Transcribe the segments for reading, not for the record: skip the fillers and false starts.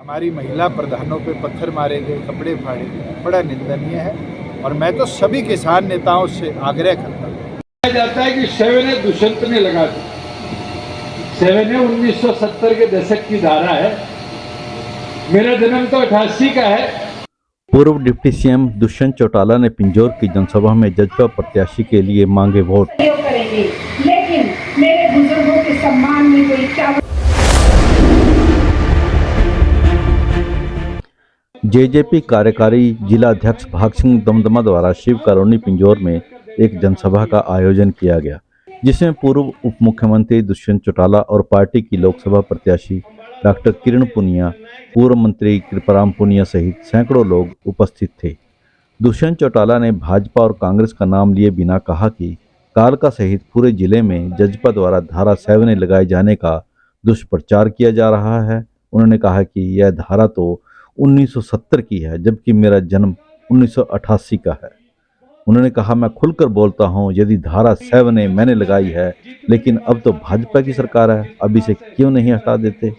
हमारी महिला प्रधानों पे पत्थर मारे गए, कपड़े फाड़े गए, बड़ा निंदनीय है। और मैं तो सभी किसान नेताओं से आग्रह करता हूँ। कहा जाता है कि शव ने दुष्यंत ने लगा दी। शव ने 1970 के दशक की धारा है। मेरा जन्म तो 88 का है। पूर्व डिप्टी सीएम दुष्यंत चौटाला ने पिंजौर की जनसभा में जजपा प्रत्याशी के लिए मांगे वोट। करेंगे, लेकिन मेरे बुजुर्गों के सम्मान में कोई क्या। जेजेपी कार्यकारी जिला अध्यक्ष भाग सिंह दमदमा द्वारा शिव कॉलोनी पिंजौर में एक जनसभा का आयोजन किया गया, जिसमें पूर्व उप मुख्यमंत्री दुष्यंत चौटाला और पार्टी की लोकसभा प्रत्याशी डॉक्टर किरण पुनिया, पूर्व मंत्री कृपाराम पुनिया सहित सैकड़ों लोग उपस्थित थे। दुष्यंत चौटाला ने भाजपा और कांग्रेस का नाम लिए बिना कहा कि कालका सहित पूरे जिले में जजपा द्वारा धारा 7 लगाए जाने का दुष्प्रचार किया जा रहा है। उन्होंने कहा कि यह धारा तो 1970 की है, जबकि मेरा जन्म 1988 का है। उन्होंने कहा, मैं खुलकर बोलता हूं, यदि धारा 7 मैंने लगाई है, लेकिन अब तो भाजपा की सरकार है, अब इसे क्यों नहीं हटा देते।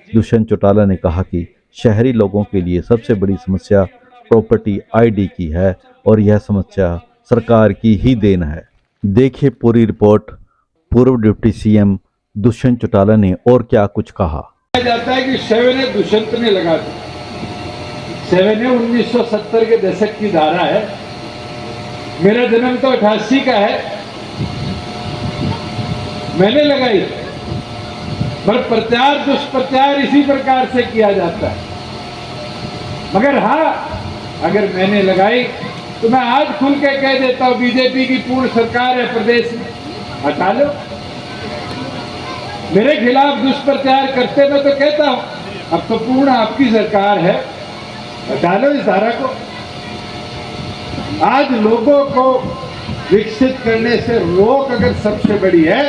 दुष्यंत चौटाला ने कहा कि शहरी लोगों के लिए सबसे बड़ी समस्या प्रॉपर्टी आईडी की है और यह समस्या सरकार की ही देन है। देखिए पूरी रिपोर्ट। पूर्व डिप्टी सीएम दुष्यंत चौटाला ने और क्या कुछ कहा। कहा जाता है कि शव ने दुष्यंत ने लगा दी। शव ने 1970 के दशक की धारा है। मेरा जन्म तो 88 का है। मैंने लगाई, पर प्रचार दुष्प्रचार इसी प्रकार से किया जाता है। मगर हाँ, अगर मैंने लगाई तो मैं आज खुल के कह देता हूं, बीजेपी की पूर्ण सरकार है प्रदेश में, हटा लो। मेरे खिलाफ दुष्प्रचार करते मैं तो कहता हूं, अब तो पूर्ण आपकी सरकार है, हटा लो इस धारा को। आज लोगों को विकसित करने से रोक अगर सबसे बड़ी है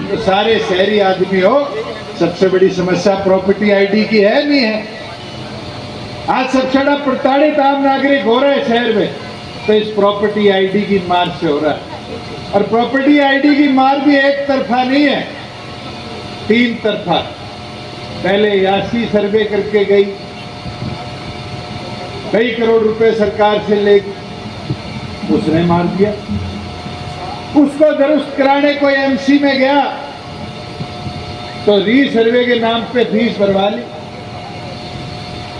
तो सारे शहरी आदमी हो, सबसे बड़ी समस्या प्रॉपर्टी आईडी की है नहीं है। आज सबसे बड़ा प्रताड़ित आम नागरिक हो रहा है शहर में, तो इस प्रॉपर्टी आईडी की मार से हो रहा है। और प्रॉपर्टी आईडी की मार भी एक तरफा नहीं है, 3 तरफा। पहले यासी सर्वे करके गई, कई करोड़ रुपए सरकार से ले, उसने मार दिया। उसको दुरुस्त कराने कोई एमसी में गया तो री सर्वे के नाम पे फीस भरवा ली।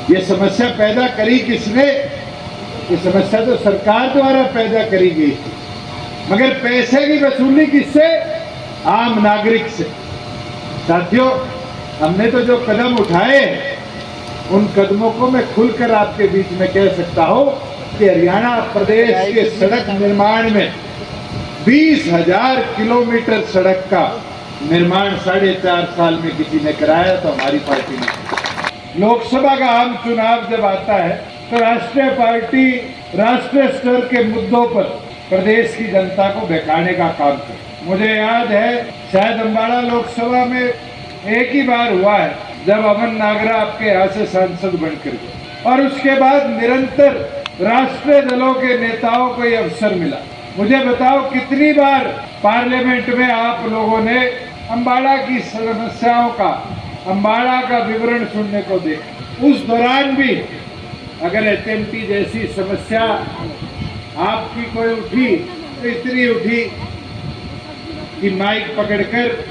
ये समस्या पैदा करी किसने? ये समस्या तो सरकार द्वारा पैदा करी गई, मगर पैसे की वसूली किससे? आम नागरिक से। साथियों, हमने तो जो कदम उठाए, उन कदमों को मैं खुलकर आपके बीच में कह सकता हूं कि हरियाणा प्रदेश के सड़क निर्माण में 20,000 किलोमीटर सड़क का निर्माण 4.5 साल में किसी ने कराया तो हमारी पार्टी ने। लोकसभा का आम चुनाव जब आता है तो राष्ट्रीय पार्टी राष्ट्रीय स्तर के मुद्दों पर प्रदेश की जनता को बहकाने का काम करे। मुझे याद है, शायद अम्बाड़ा लोकसभा में एक ही बार हुआ है जब अमन नागरा आपके यहाँ से सांसद बनकर गए, और उसके बाद निरंतर राष्ट्रीय दलों के नेताओं को ये अवसर मिला। मुझे बताओ, कितनी बार पार्लियामेंट में आप लोगों ने अम्बाड़ा की समस्याओं का, अम्बाड़ा का विवरण सुनने को देखा। उस दौरान भी अगर एचएमटी जैसी समस्या आपकी कोई उठी तो इतनी उठी कि माइक पकड़कर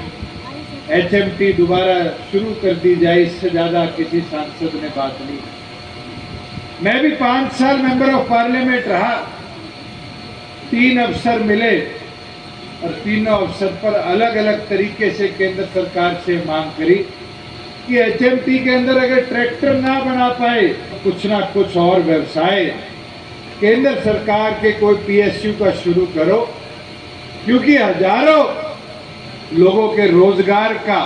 एचएमटी दोबारा शुरू कर दी जाए, इससे ज्यादा किसी सांसद ने बात नहीं। मैं भी 5 साल मेंबर ऑफ पार्लियामेंट रहा, 3 अवसर मिले और तीनों अवसर पर अलग अलग तरीके से केंद्र सरकार से मांग करी कि एचएमटी के अंदर अगर ट्रैक्टर ना बना पाए, कुछ ना कुछ और व्यवसाय केंद्र सरकार के कोई पीएसयू का शुरू करो, क्योंकि हजारों लोगों के रोजगार का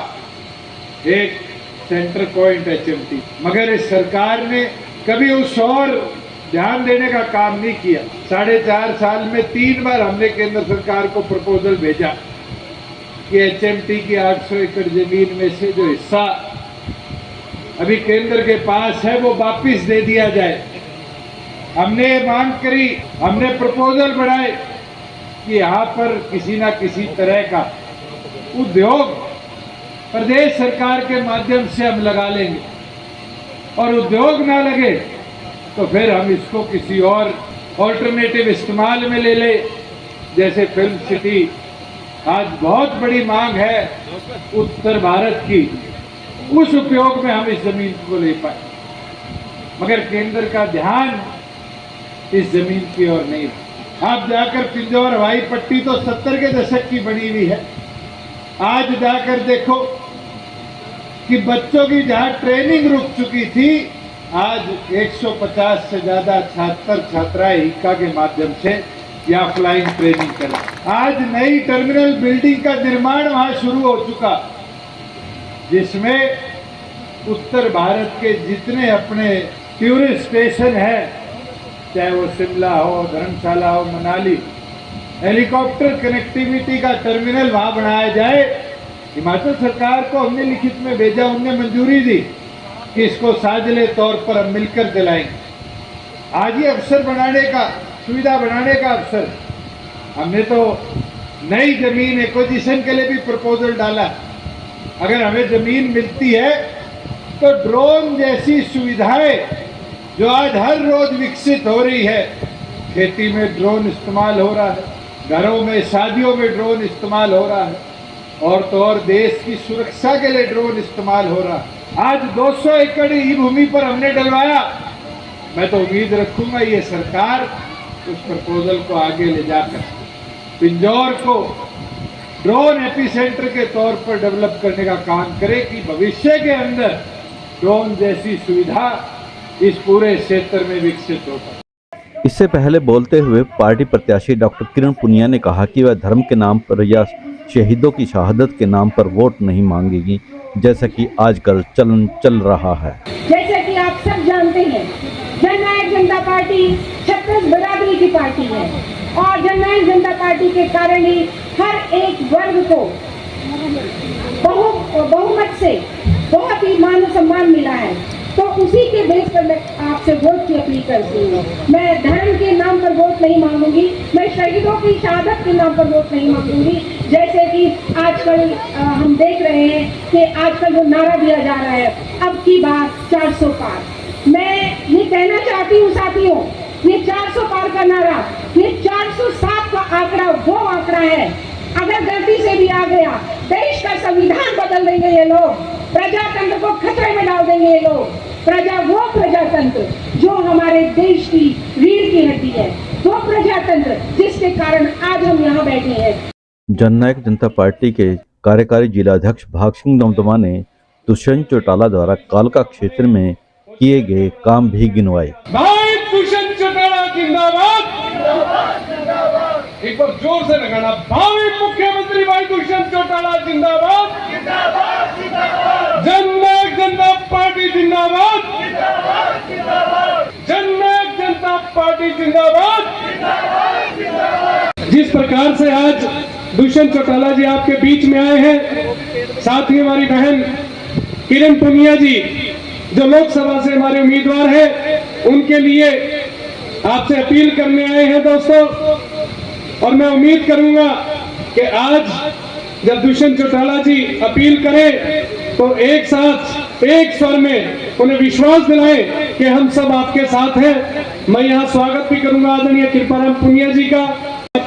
एक सेंटर पॉइंट एचएमटी। मगर इस सरकार ने कभी उस और ध्यान देने का काम नहीं किया। 4.5 साल में 3 बार हमने केंद्र सरकार को प्रपोजल भेजा कि एचएमटी की 800 एकड़ जमीन में से जो हिस्सा अभी केंद्र के पास है वो वापिस दे दिया जाए। हमने मांग करी, हमने प्रपोजल बढ़ाए कि यहाँ पर किसी ना किसी तरह का उद्योग प्रदेश सरकार के माध्यम से हम लगा लेंगे। और उद्योग ना लगे तो फिर हम इसको किसी और ऑल्टरनेटिव इस्तेमाल में ले ले। जैसे फिल्म सिटी आज बहुत बड़ी मांग है उत्तर भारत की, उस उपयोग में हम इस जमीन को ले पाए, मगर केंद्र का ध्यान इस जमीन की ओर नहीं। आप जाकर पिंजौर हवाई पट्टी तो 70 के दशक की बनी हुई है, आज जाकर देखो कि बच्चों की जहां ट्रेनिंग रुक चुकी थी, आज 150 से ज्यादा छात्र छात्राएं हिक्का के माध्यम से या फ्लाइंग ट्रेनिंग करें। आज नई टर्मिनल बिल्डिंग का निर्माण वहां शुरू हो चुका, जिसमें उत्तर भारत के जितने अपने टूरिस्ट स्टेशन है, चाहे वो शिमला हो, धर्मशाला हो, मनाली, हेलीकॉप्टर कनेक्टिविटी का टर्मिनल वहां बनाया जाए। हिमाचल सरकार को हमने लिखित में भेजा, उनने मंजूरी दी कि इसको साझले तौर पर हम मिलकर दिलाएंगे। आज ये अवसर बनाने का, सुविधा बनाने का अवसर, हमने तो नई जमीन एक्विजिशन के लिए भी प्रपोजल डाला। अगर हमें जमीन मिलती है तो ड्रोन जैसी सुविधाएं जो आज हर रोज विकसित हो रही है, खेती में ड्रोन इस्तेमाल हो रहा है, घरों में शादियों में ड्रोन इस्तेमाल हो रहा है, और तो और देश की सुरक्षा के लिए ड्रोन इस्तेमाल हो रहा है। आज 200 एकड़ ही भूमि पर हमने डलवाया। मैं तो उम्मीद रखूंगा ये सरकार उस प्रपोजल को आगे ले जाकर पिंजौर को ड्रोन एपिसेंटर के तौर पर डेवलप करने का काम करे कि भविष्य के अंदर ड्रोन जैसी सुविधा इस पूरे क्षेत्र में विकसित होगा। इससे पहले बोलते हुए पार्टी प्रत्याशी डॉक्टर किरण पुनिया ने कहा कि वह धर्म के नाम पर या शहीदों की शहादत के नाम पर वोट नहीं मांगेगी, जैसा कि आजकल चलन चल रहा है। जैसे कि आप सब जानते हैं, जननायक जनता पार्टी 36 बिरादरी की पार्टी है, और जननायक जनता पार्टी के कारण ही हर एक वर्ग को बहुमत से बहुत ही मान सम्मान मिला है। तो उसी के बेस पर मैं आपसे वोट की अपील करती हूँ। मैं धर्म के नाम पर वोट नहीं मांगूंगी, मैं शहीदों की शहादत के नाम पर वोट नहीं मांगूंगी। जैसे कि आजकल हम देख रहे हैं कि आजकल जो नारा दिया जा रहा है, अब की बार 400 पार। मैं ये कहना चाहती हूँ साथियों, ये 400 पार का नारा, ये 407 का आंकड़ा वो आंकड़ा है। अगर गलती से भी आ गया, देश का संविधान बदल देंगे ये लोग, प्रजातंत्र को खतरे में डाल देंगे ये लोग। वो प्रजातंत्र जो हमारे देश की रीढ़ की हड्डी है, वो प्रजातंत्र जिसके कारण आज हम यहाँ बैठे हैं। जननायक जनता पार्टी के कार्यकारी जिलाध्यक्ष भाग सिंह दमदमा ने दुष्यंत चौटाला द्वारा कालका क्षेत्र में किए गए काम भी गिनवाए। भाई दुष्यंत चौटाला जिंदाबाद, एक बार जोर से लगाना। भावी मुख्यमंत्री भाई दुष्यंत चौटाला जिंदाबाद, जननायक जनता पार्टी जिंदाबाद, जननायक जनता पार्टी जिंदाबाद। जिस प्रकार से आज दुष्यंत चौटाला जी आपके बीच में आए हैं, साथ ही हमारी बहन किरण पुनिया जी जो लोकसभा से हमारे उम्मीदवार हैं, उनके लिए आपसे अपील करने आए हैं दोस्तों। और मैं उम्मीद करूंगा कि आज जब दुष्यंत चौटाला जी अपील करें तो एक साथ एक स्वर में उन्हें विश्वास दिलाएं कि हम सब आपके साथ हैं। मैं यहाँ स्वागत भी करूंगा आदरणीय कृपाराम पुनिया जी का।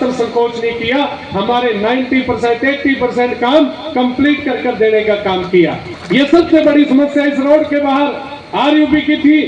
संकोच नहीं किया, हमारे 90% 80% काम कंप्लीट कर देने का काम किया। ये सबसे बड़ी समस्या इस रोड के बाहर आरयूबी की थी,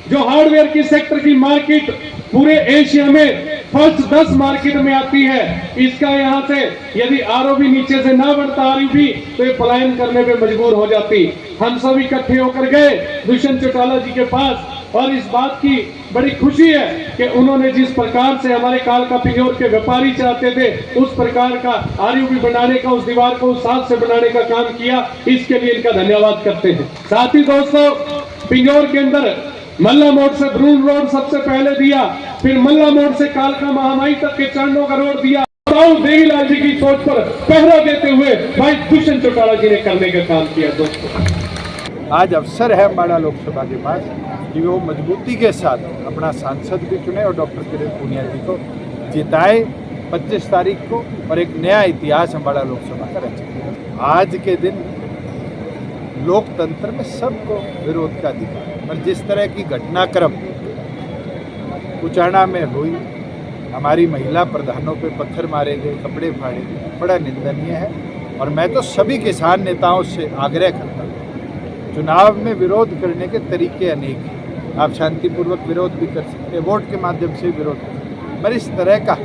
जो हार्डवेयर की सेक्टर की मार्केट पूरे एशिया में फर्स्ट 10 मार्केट में आती है। इसका यहाँ से यदि आरओबी नीचे से ना बढ़ता आरयूबी तो ये पलायन करने पे मजबूर हो जाती। हम सब इकट्ठे होकर गए दुष्यंत चौटाला जी के पास, और इस बात की बड़ी खुशी है कि उन्होंने जिस प्रकार से हमारे कालका पिंजौर के व्यापारी चाहते थे उस प्रकार का आरयूबी बनाने का, उस दीवार को उस साथ से बनाने का काम किया। इसके लिए इनका धन्यवाद करते हैं। साथ ही दोस्तों, पिंजौर के अंदर मल्ला मोड़ से ब्रून रोड सबसे पहले दिया, फिर मल्ला मोड़ से कालका महामाई तक के चरणों का रोड दिया। देवीलाल जी की सोच पर पहरा देते हुए भाई दुष्यंत चौटाला जी ने करने का काम किया। दोस्तों, आज अवसर है अम्बाड़ा लोकसभा के पास कि वो मजबूती के साथ अपना सांसद भी चुने और डॉक्टर किरण पुनिया जी को जिताए 25 तारीख को, और एक नया इतिहास अम्बाड़ा लोकसभा का रचे। आज के दिन लोकतंत्र में सबको विरोध का अधिकार है, और जिस तरह की घटनाक्रम कुचाना में हुई, हमारी महिला प्रधानों पे पत्थर मारे गए, कपड़े फाड़े गए, बड़ा निंदनीय है। और मैं तो सभी किसान नेताओं से आग्रह करता हूँ, चुनाव में विरोध करने के तरीके अनेक हैं। आप शांतिपूर्वक विरोध भी कर सकते हैं, वोट के माध्यम से विरोध कर सकते हैं, पर इस तरह का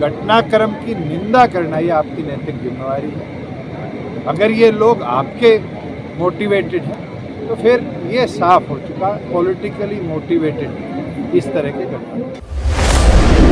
घटनाक्रम की निंदा करना ये आपकी नैतिक जिम्मेवारी है। अगर ये लोग आपके मोटिवेटेड हैं तो फिर ये साफ हो चुका, पॉलिटिकली मोटिवेटेड इस तरह के घटना।